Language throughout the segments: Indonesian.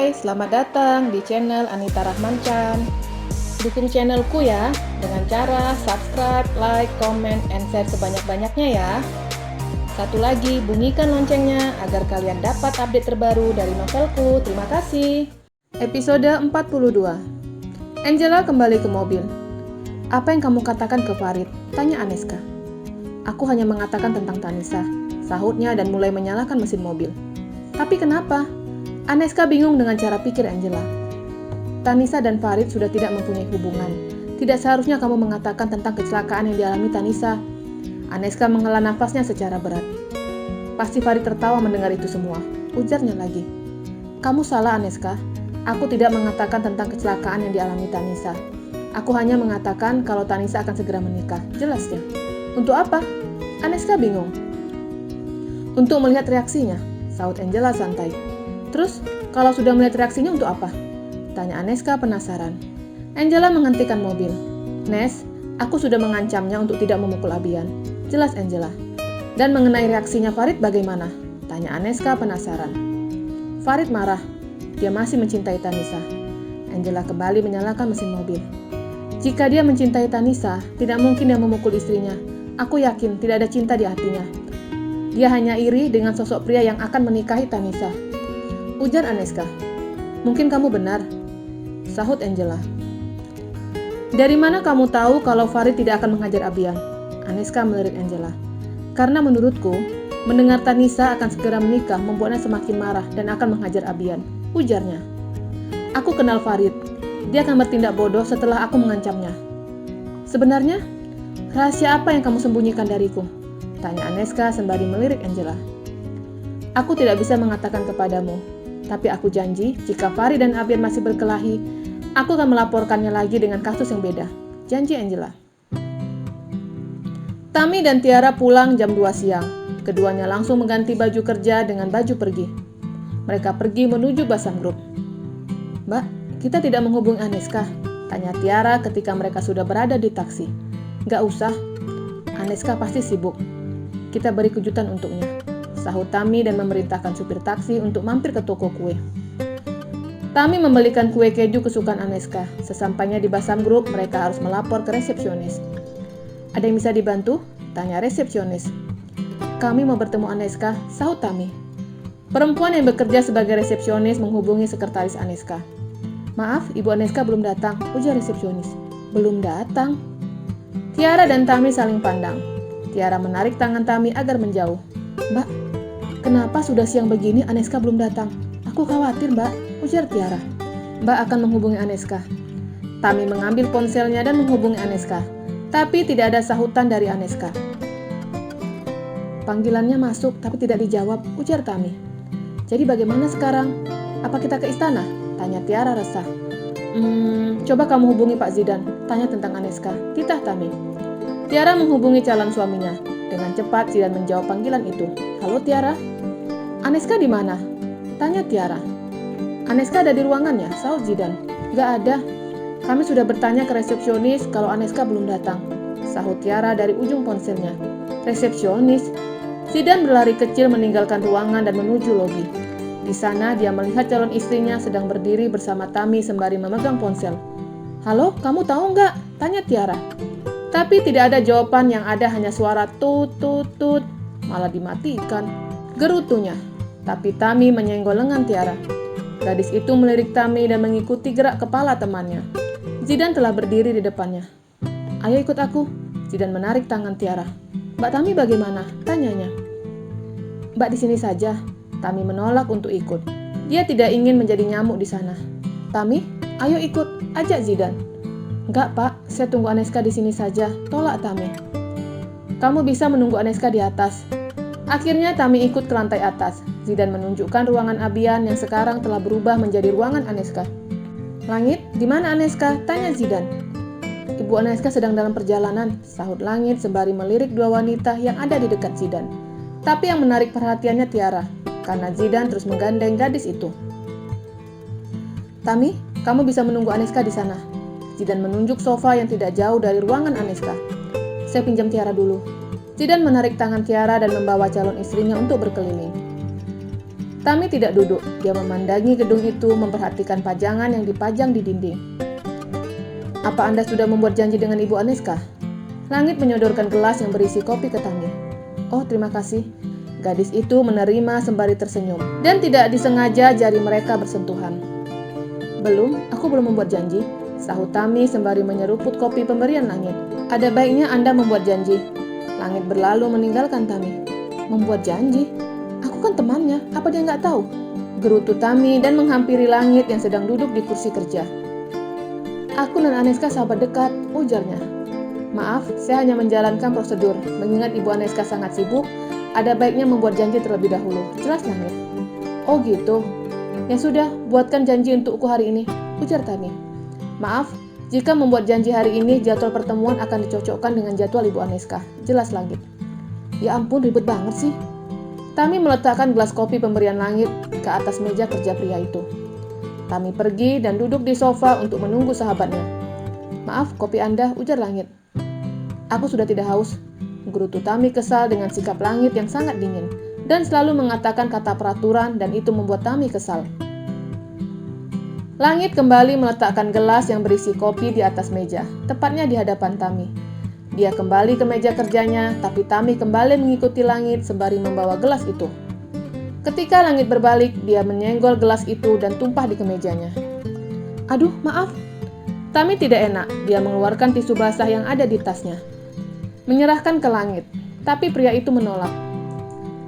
Hai, selamat datang di channel Anita Rahmanchan. Dukung channelku ya, dengan cara subscribe, like, comment, and share sebanyak-banyaknya ya. Satu lagi, bunyikan loncengnya agar kalian dapat update terbaru dari novelku. Terima kasih. Episode 42. Angela kembali ke mobil. Apa yang kamu katakan ke Farid? Tanya Aneska. Aku hanya mengatakan tentang Tanisa, sahutnya dan mulai menyalakan mesin mobil. Tapi kenapa? Aneska bingung dengan cara pikir Angela. Tanisa dan Farid sudah tidak mempunyai hubungan. Tidak seharusnya kamu mengatakan tentang kecelakaan yang dialami Tanisa. Aneska menghela nafasnya secara berat. Pasti Farid tertawa mendengar itu semua. Ujarnya lagi. Kamu salah Aneska. Aku tidak mengatakan tentang kecelakaan yang dialami Tanisa. Aku hanya mengatakan kalau Tanisa akan segera menikah. Jelas ya? Untuk apa? Aneska bingung. Untuk melihat reaksinya, sahut Angela santai. Terus, kalau sudah melihat reaksinya untuk apa? Tanya Aneska penasaran. Angela menghentikan mobil. Nes, aku sudah mengancamnya untuk tidak memukul Abian. Jelas Angela. Dan mengenai reaksinya Farid bagaimana? Tanya Aneska penasaran. Farid marah. Dia masih mencintai Tanisa. Angela kembali menyalakan mesin mobil. Jika dia mencintai Tanisa, tidak mungkin dia memukul istrinya. Aku yakin tidak ada cinta di hatinya. Dia hanya iri dengan sosok pria yang akan menikahi Tanisa. Ujar Aneska. Mungkin kamu benar, sahut Angela. Dari mana kamu tahu kalau Farid tidak akan menghajar Abian? Aneska melirik Angela. Karena menurutku, mendengar Tanisa akan segera menikah membuatnya semakin marah dan akan menghajar Abian. Ujarnya. Aku kenal Farid. Dia akan bertindak bodoh setelah aku mengancamnya. Sebenarnya, rahasia apa yang kamu sembunyikan dariku? Tanya Aneska sembari melirik Angela. Aku tidak bisa mengatakan kepadamu. Tapi aku janji, jika Farid dan Abian masih berkelahi, aku akan melaporkannya lagi dengan kasus yang beda. Janji Angela. Tami dan Tiara pulang jam 2 siang. Keduanya langsung mengganti baju kerja dengan baju pergi. Mereka pergi menuju Basam Group. Mbak, kita tidak menghubungi Aneska? Tanya Tiara ketika mereka sudah berada di taksi. Gak usah, Aneska pasti sibuk. Kita beri kejutan untuknya. Sahut Tami dan memerintahkan supir taksi untuk mampir ke toko kue. Tami membelikan kue keju kesukaan Aneska. Sesampainya di Basam Group, mereka harus melapor ke resepsionis. Ada yang bisa dibantu? Tanya resepsionis. Kami mau bertemu Aneska, sahut Tami. Perempuan yang bekerja sebagai resepsionis menghubungi sekretaris Aneska. Maaf, Ibu Aneska belum datang, ujar resepsionis. Belum datang? Tiara dan Tami saling pandang. Tiara menarik tangan Tami agar menjauh. Mbak, kenapa sudah siang begini Aneska belum datang? Aku khawatir, Mbak, ujar Tiara. Mbak akan menghubungi Aneska. Tami mengambil ponselnya dan menghubungi Aneska. Tapi tidak ada sahutan dari Aneska. Panggilannya masuk tapi tidak dijawab, ujar Tami. Jadi bagaimana sekarang? Apa kita ke istana? Tanya Tiara resah. Coba kamu hubungi Pak Zidan, tanya tentang Aneska. Titah Tami. Tiara menghubungi calon suaminya. Dengan cepat Zidan menjawab panggilan itu. Halo Tiara. Aneska di mana? Tanya Tiara. Aneska ada di ruangannya, sahut Zidan. Gak ada. Kami sudah bertanya ke resepsionis kalau Aneska belum datang, sahut Tiara dari ujung ponselnya. Resepsionis? Zidan berlari kecil meninggalkan ruangan dan menuju lobi. Di sana dia melihat calon istrinya sedang berdiri bersama Tami sembari memegang ponsel. Halo, kamu tahu nggak? Tanya Tiara. Tapi tidak ada jawaban, yang ada hanya suara tut tut tut. Malah dimatikan. Gerutunya. Tapi Tami menyenggol lengan Tiara. Gadis itu melirik Tami dan mengikuti gerak kepala temannya. Zidan telah berdiri di depannya. Ayo ikut aku. Zidan menarik tangan Tiara. Mbak Tami bagaimana? Tanyanya. Mbak di sini saja. Tami menolak untuk ikut. Dia tidak ingin menjadi nyamuk di sana. Tami, ayo ikut. Ajak Zidan. Enggak Pak, saya tunggu Aneska di sini saja, tolak Tami. Kamu bisa menunggu Aneska di atas. Akhirnya Tami ikut ke lantai atas. Zidan menunjukkan ruangan Abian yang sekarang telah berubah menjadi ruangan Aneska. Langit, di mana Aneska? Tanya Zidan. Ibu Aneska sedang dalam perjalanan, sahut Langit sembari melirik dua wanita yang ada di dekat Zidan. Tapi yang menarik perhatiannya Tiara, karena Zidan terus menggandeng gadis itu. Tami, kamu bisa menunggu Aneska di sana. Zidan menunjuk sofa yang tidak jauh dari ruangan Aneska. Saya pinjam Tiara dulu. Zidan menarik tangan Tiara dan membawa calon istrinya untuk berkeliling. Tami tidak duduk, dia memandangi gedung itu, memperhatikan pajangan yang dipajang di dinding. Apa Anda sudah membuat janji dengan Ibu Aneska? Langit menyodorkan gelas yang berisi kopi ke Tami. Oh, terima kasih. Gadis itu menerima sembari tersenyum, dan tidak disengaja jari mereka bersentuhan. Belum, aku belum membuat janji, sahut Tami sembari menyeruput kopi pemberian Langit. Ada baiknya Anda membuat janji. Langit berlalu meninggalkan Tami. Membuat janji? Aku kan temannya, apa dia nggak tahu? Gerutu Tami dan menghampiri Langit yang sedang duduk di kursi kerja. Aku dan Aneska sahabat dekat, ujarnya. Maaf, saya hanya menjalankan prosedur. Mengingat Ibu Aneska sangat sibuk, ada baiknya membuat janji terlebih dahulu. Jelas Langit? Oh gitu. Ya sudah, buatkan janji untukku hari ini, ujar Tami. Maaf, jika membuat janji hari ini, jadwal pertemuan akan dicocokkan dengan jadwal Ibu Aneska. Jelas Langit? Ya ampun, ribet banget sih. Tami meletakkan gelas kopi pemberian Langit ke atas meja kerja pria itu. Tami pergi dan duduk di sofa untuk menunggu sahabatnya. Maaf, kopi Anda, ujar Langit. Aku sudah tidak haus. Gerutu Tami kesal dengan sikap Langit yang sangat dingin dan selalu mengatakan kata peraturan, dan itu membuat Tami kesal. Langit kembali meletakkan gelas yang berisi kopi di atas meja, tepatnya di hadapan Tami. Dia kembali ke meja kerjanya, tapi Tami kembali mengikuti Langit sembari membawa gelas itu. Ketika Langit berbalik, dia menyenggol gelas itu dan tumpah di kemejanya. Aduh, maaf. Tami tidak enak, dia mengeluarkan tisu basah yang ada di tasnya. Menyerahkan ke Langit, tapi pria itu menolak.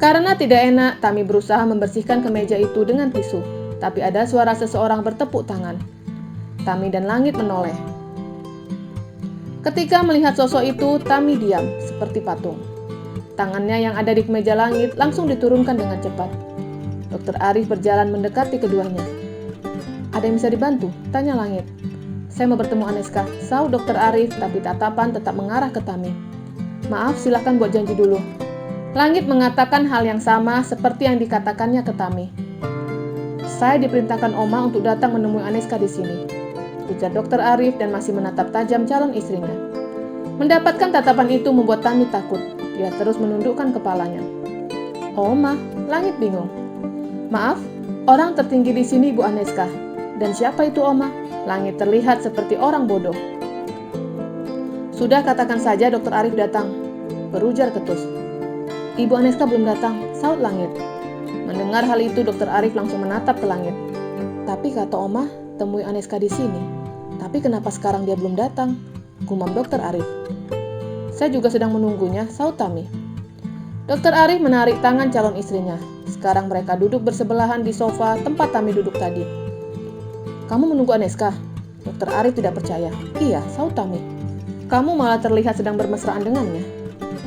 Karena tidak enak, Tami berusaha membersihkan kemeja itu dengan tisu, tapi ada suara seseorang bertepuk tangan. Tami dan Langit menoleh. Ketika melihat sosok itu, Tami diam, seperti patung. Tangannya yang ada di kemeja Langit langsung diturunkan dengan cepat. Dr. Arif berjalan mendekati keduanya. Ada yang bisa dibantu? Tanya Langit. Saya mau bertemu Aneska, sahut Dr. Arif, tapi tatapan tetap mengarah ke Tami. Maaf, silahkan buat janji dulu. Langit mengatakan hal yang sama seperti yang dikatakannya ke Tami. Saya diperintahkan Oma untuk datang menemui Aneska di sini, ujar Dr. Arif dan masih menatap tajam calon istrinya. Mendapatkan tatapan itu membuat Tami takut. Dia terus menundukkan kepalanya. Oma, Langit bingung. Maaf, orang tertinggi di sini Bu Aneska. Dan siapa itu Oma? Langit terlihat seperti orang bodoh. Sudah, katakan saja Dr. Arif datang, berujar ketus. Ibu Aneska belum datang, sahut Langit. Mendengar hal itu, Dr. Arif langsung menatap ke Langit. Tapi kata Oma, temui Aneska di sini. Tapi kenapa sekarang dia belum datang? Gumam Dr. Arif. Saya juga sedang menunggunya, sahut Tami. Dr. Arif menarik tangan calon istrinya. Sekarang mereka duduk bersebelahan di sofa tempat Tami duduk tadi. Kamu menunggu Aneska? Dr. Arif tidak percaya. Iya, sahut Tami. Kamu malah terlihat sedang bermesraan dengannya.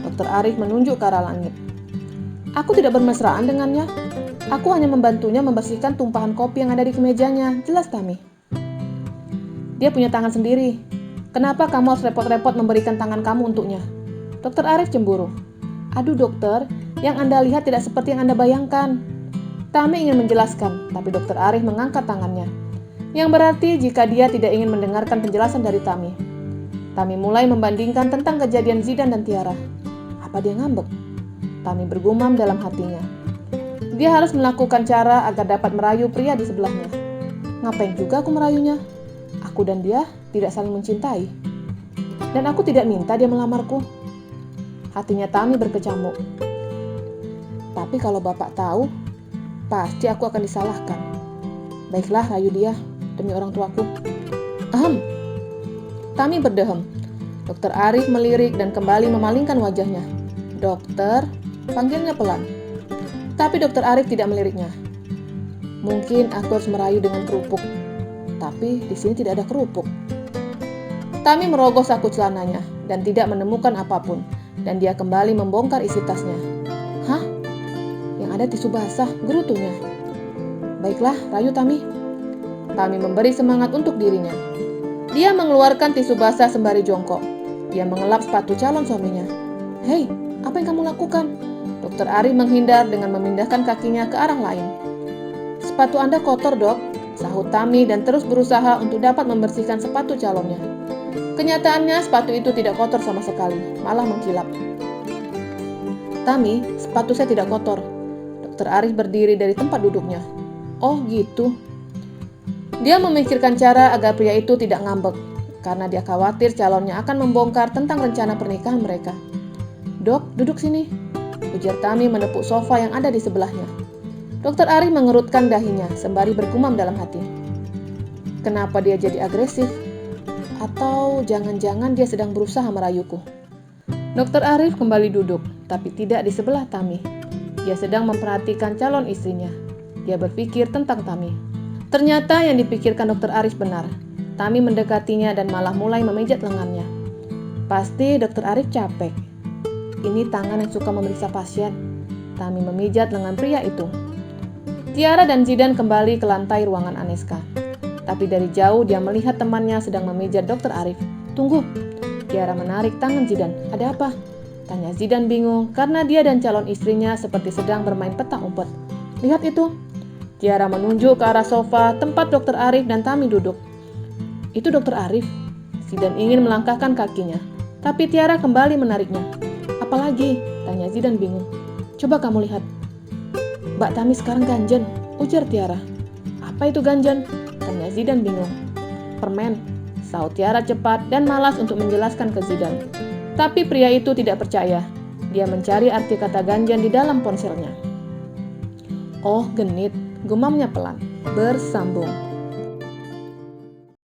Dr. Arif menunjuk ke arah Langit. Aku tidak bermesraan dengannya. Aku hanya membantunya membersihkan tumpahan kopi yang ada di kemejanya. Jelas Tami. Dia punya tangan sendiri. Kenapa kamu harus repot-repot memberikan tangan kamu untuknya? Dr. Arif cemburu. Aduh dokter, yang Anda lihat tidak seperti yang Anda bayangkan. Tami ingin menjelaskan, tapi Dr. Arif mengangkat tangannya. Yang berarti jika dia tidak ingin mendengarkan penjelasan dari Tami. Tami mulai membandingkan tentang kejadian Zidan dan Tiara. Apa dia ngambek? Tami bergumam dalam hatinya. Dia harus melakukan cara agar dapat merayu pria di sebelahnya. Ngapain juga aku merayunya? Aku dan dia tidak saling mencintai. Dan aku tidak minta dia melamarku. Hatinya Tami berkecamuk. Tapi kalau bapak tahu, pasti aku akan disalahkan. Baiklah, rayu dia demi orang tuaku. Ahem. Tami berdehem. Dr. Arif melirik dan kembali memalingkan wajahnya. Dokter, panggilnya pelan. Tapi Dr. Arif tidak meliriknya. Mungkin aku harus merayu dengan kerupuk. Tapi di sini tidak ada kerupuk. Tami merogoh saku celananya dan tidak menemukan apapun. Dan dia kembali membongkar isi tasnya. Hah? Yang ada tisu basah, gerutunya. Baiklah, rayu Tami. Tami memberi semangat untuk dirinya. Dia mengeluarkan tisu basah sembari jongkok. Dia mengelap sepatu calon suaminya. Hei, apa yang kamu lakukan? Dr. Arif menghindar dengan memindahkan kakinya ke arah lain. Sepatu Anda kotor, Dok, sahut Tami dan terus berusaha untuk dapat membersihkan sepatu calonnya. Kenyataannya sepatu itu tidak kotor sama sekali, malah mengkilap. Tami, sepatu saya tidak kotor. Dokter Arif berdiri dari tempat duduknya. Oh gitu. Dia memikirkan cara agar pria itu tidak ngambek, karena dia khawatir calonnya akan membongkar tentang rencana pernikahan mereka. Dok, duduk sini, ujar Tami menepuk sofa yang ada di sebelahnya. Dokter Arif mengerutkan dahinya sembari bergumam dalam hati. Kenapa dia jadi agresif? Atau jangan-jangan dia sedang berusaha merayuku? Dokter Arif kembali duduk, tapi tidak di sebelah Tami. Dia sedang memperhatikan calon istrinya. Dia berpikir tentang Tami. Ternyata yang dipikirkan Dokter Arif benar. Tami mendekatinya dan malah mulai memijat lengannya. Pasti Dokter Arif capek. Ini tangan yang suka memeriksa pasien. Tami memijat lengan pria itu. Tiara dan Zidan kembali ke lantai ruangan Aneska. Tapi dari jauh dia melihat temannya sedang memijat Dokter Arif. Tunggu. Tiara menarik tangan Zidan. Ada apa? Tanya Zidan bingung karena dia dan calon istrinya seperti sedang bermain petak umpet. Lihat itu. Tiara menunjuk ke arah sofa tempat Dokter Arif dan Tami duduk. Itu Dokter Arif. Zidan ingin melangkahkan kakinya, tapi Tiara kembali menariknya. Apalagi? Tanya Zidan bingung. Coba kamu lihat. Mbak Tami sekarang ganjen, ujar Tiara. Apa itu ganjen? Tanya Zidan bingung. Permen, sahut Tiara cepat dan malas untuk menjelaskan ke Zidan. Tapi pria itu tidak percaya. Dia mencari arti kata ganjen di dalam ponselnya. Oh, genit. Gumamnya pelan, bersambung.